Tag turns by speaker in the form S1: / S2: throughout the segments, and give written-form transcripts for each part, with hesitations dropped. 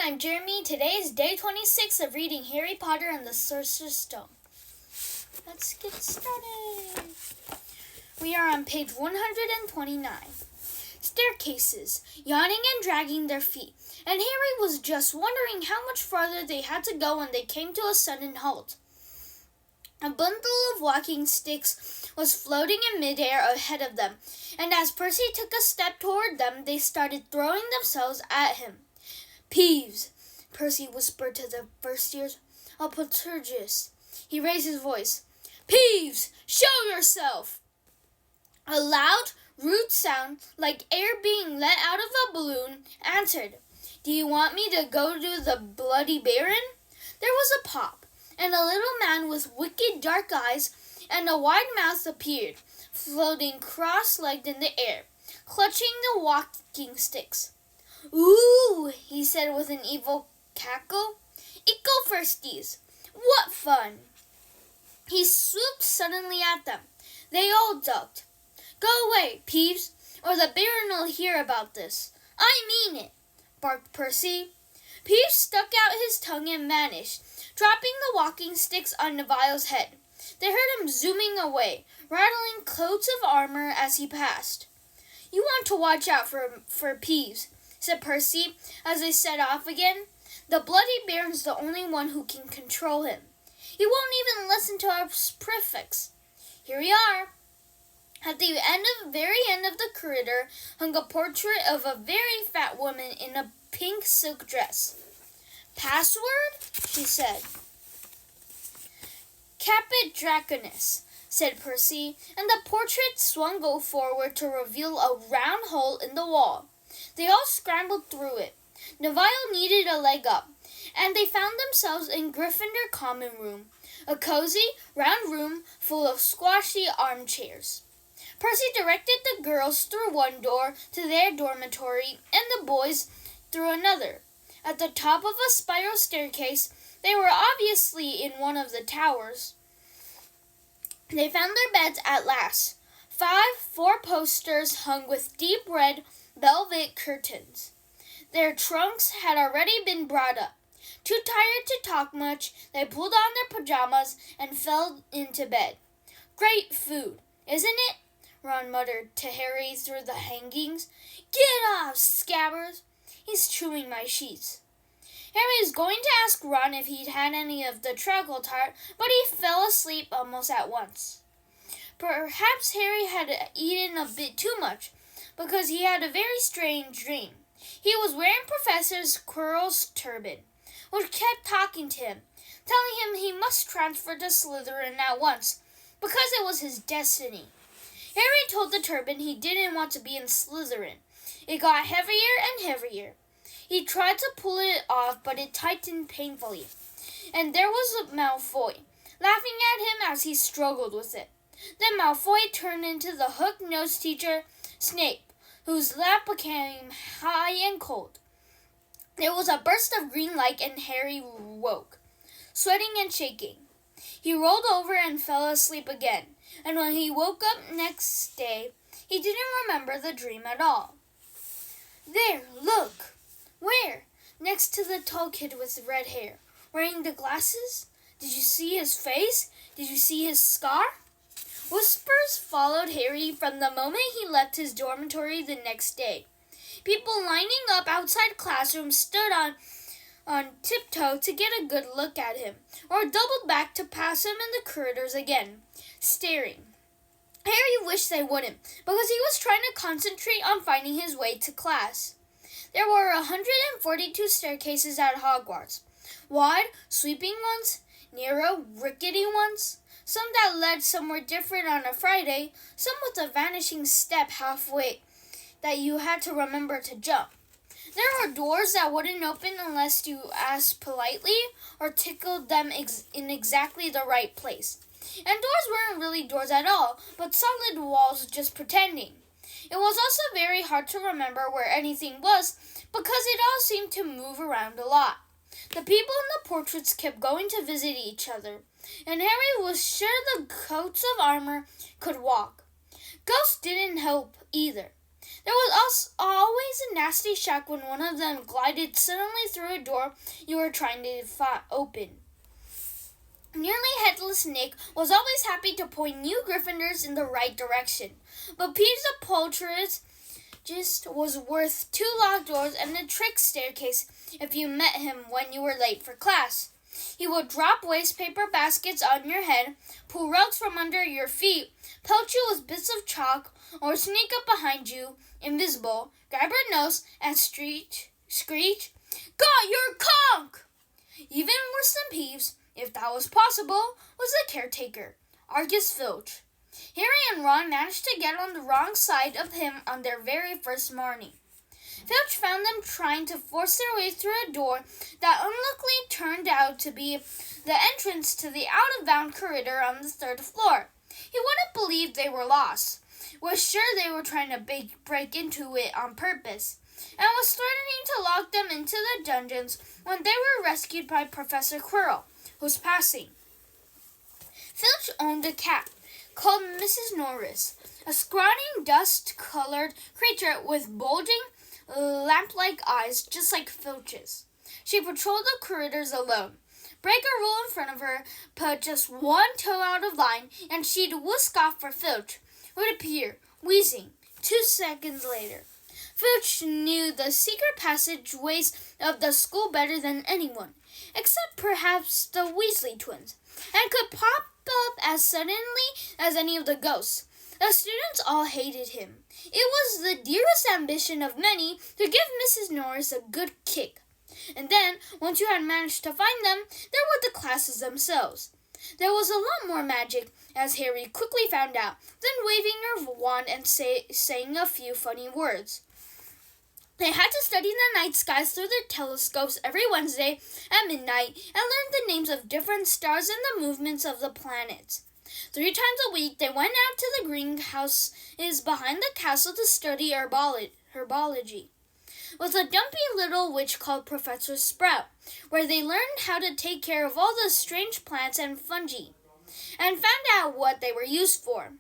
S1: I'm Jeremy. Today is day 26 of reading Harry Potter and the Sorcerer's Stone. Let's get started. We are on page 129. Staircases, yawning and dragging their feet, and Harry was just wondering how much farther they had to go when they came to a sudden halt. A bundle of walking sticks was floating in midair ahead of them, and as Percy took a step toward them, they started throwing themselves at him. "Peeves," Percy whispered to the first years. "A Poltergeist." He raised his voice. "Peeves, show yourself!" A loud, rude sound, like air being let out of a balloon, answered. "Do you want me to go to the Bloody Baron?" There was a pop, and a little man with wicked dark eyes and a wide mouth appeared, floating cross-legged in the air, clutching the walking sticks. "Ooh," he said with an evil cackle. "Ickle firsties! What fun!" He swooped suddenly at them. They all ducked. "Go away, Peeves, or the Baron'll hear about this." "I mean it," barked Percy. Peeves stuck out his tongue and vanished, dropping the walking sticks on Neville's head. They heard him zooming away, rattling coats of armor as he passed. "You want to watch out for Peeves," said Percy as they set off again. "The Bloody Baron's the only one who can control him. He won't even listen to our prefects." Here we are. At the very end of the corridor hung a portrait of a very fat woman in a pink silk dress. "Password?" she said. "Caput Draconis," said Percy, and the portrait swung forward to reveal a round hole in the wall. They all scrambled through it. Neville needed a leg up, and they found themselves in Gryffindor Common Room, a cozy, round room full of squashy armchairs. Percy directed the girls through one door to their dormitory and the boys through another. At the top of a spiral staircase, they were obviously in one of the towers. They found their beds at last. 4 posters hung with deep red velvet curtains. Their trunks had already been brought up. Too tired to talk much, they pulled on their pajamas and fell into bed. "Great food, isn't it?" Ron muttered to Harry through the hangings. "Get off, Scabbers! He's chewing my sheets." Harry was going to ask Ron if he'd had any of the treacle tart, but he fell asleep almost at once. Perhaps Harry had eaten a bit too much, because he had a very strange dream. He was wearing Professor Quirrell's turban, which kept talking to him, telling him he must transfer to Slytherin at once, because it was his destiny. Harry told the turban he didn't want to be in Slytherin. It got heavier and heavier. He tried to pull it off, but it tightened painfully. And there was Malfoy, laughing at him as he struggled with it. Then Malfoy turned into the hook-nosed teacher, Snape, whose laugh became high and cold. There was a burst of green light and Harry woke, sweating and shaking. He rolled over and fell asleep again, and when he woke up next day, he didn't remember the dream at all. "There, look!" "Where?" "Next to the tall kid with red hair, wearing the glasses. Did you see his face? Did you see his scar?" Whispers followed Harry from the moment he left his dormitory the next day. People lining up outside classrooms stood on tiptoe to get a good look at him, or doubled back to pass him in the corridors again, staring. Harry wished they wouldn't, because he was trying to concentrate on finding his way to class. There were 142 staircases at Hogwarts. Wide, sweeping ones, narrow, rickety ones, some that led somewhere different on a Friday, some with a vanishing step halfway that you had to remember to jump. There were doors that wouldn't open unless you asked politely or tickled them in exactly the right place. And doors weren't really doors at all, but solid walls just pretending. It was also very hard to remember where anything was because it all seemed to move around a lot. The people in the portraits kept going to visit each other, and Harry was sure the coats of armor could walk. Ghosts didn't help either. There was always a nasty shock when one of them glided suddenly through a door you were trying to open. Nearly Headless Nick was always happy to point new Gryffindors in the right direction, but Peter Poltergeist was worth 2 locked doors and a trick staircase if you met him when you were late for class. He would drop waste paper baskets on your head, pull rugs from under your feet, pelt you with bits of chalk, or sneak up behind you, invisible, grab your nose, and screech, "Got your conch!" Even worse than Peeves, if that was possible, was the caretaker, Argus Filch. Harry and Ron managed to get on the wrong side of him on their very first morning. Filch found them trying to force their way through a door that unluckily turned out to be the entrance to the out-of-bound corridor on the 3rd floor. He wouldn't believe they were lost, was sure they were trying to break into it on purpose, and was threatening to lock them into the dungeons when they were rescued by Professor Quirrell, who was passing. Filch owned a cat called Mrs. Norris, a scrawny, dust-colored creature with bulging, lamp-like eyes just like Filch's. She patrolled the corridors alone. Break a rule in front of her, put just one toe out of line, and she'd whisk off for Filch, who would appear, wheezing, 2 seconds later. Filch knew the secret passageways of the school better than anyone, except perhaps the Weasley twins, and could pop up as suddenly as any of the ghosts. The students all hated him. It was the dearest ambition of many to give Mrs. Norris a good kick. And then, once you had managed to find them, there were the classes themselves. There was a lot more magic, as Harry quickly found out, than waving her wand and saying a few funny words. They had to study the night skies through their telescopes every Wednesday at midnight and learn the names of different stars and the movements of the planets. 3 times a week, they went out to the greenhouses behind the castle to study herbology with a dumpy little witch called Professor Sprout, where they learned how to take care of all the strange plants and fungi, and found out what they were used for.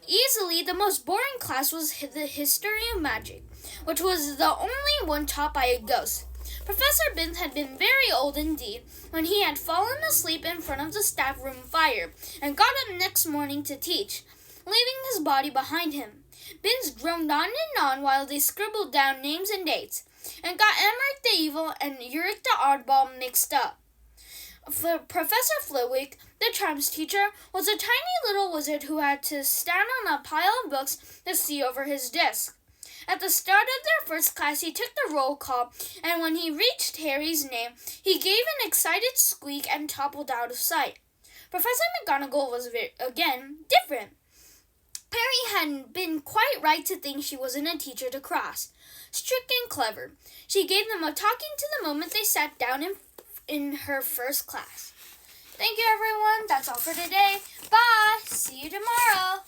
S1: Easily, the most boring class was the history of magic, which was the only one taught by a ghost. Professor Binns had been very old indeed when he had fallen asleep in front of the staff room fire and got up next morning to teach, leaving his body behind him. Binns droned on and on while they scribbled down names and dates, and got Emmerich the Evil and Uric the Oddball mixed up. Professor Flitwick, the charms teacher, was a tiny little wizard who had to stand on a pile of books to see over his desk. At the start of their first class, he took the roll call, and when he reached Harry's name, he gave an excited squeak and toppled out of sight. Professor McGonagall was again different. Harry had been quite right to think she wasn't a teacher to cross. Strict and clever, she gave them a talking to the moment they sat down in her first class. Thank you, everyone. That's all for today. Bye. See you tomorrow.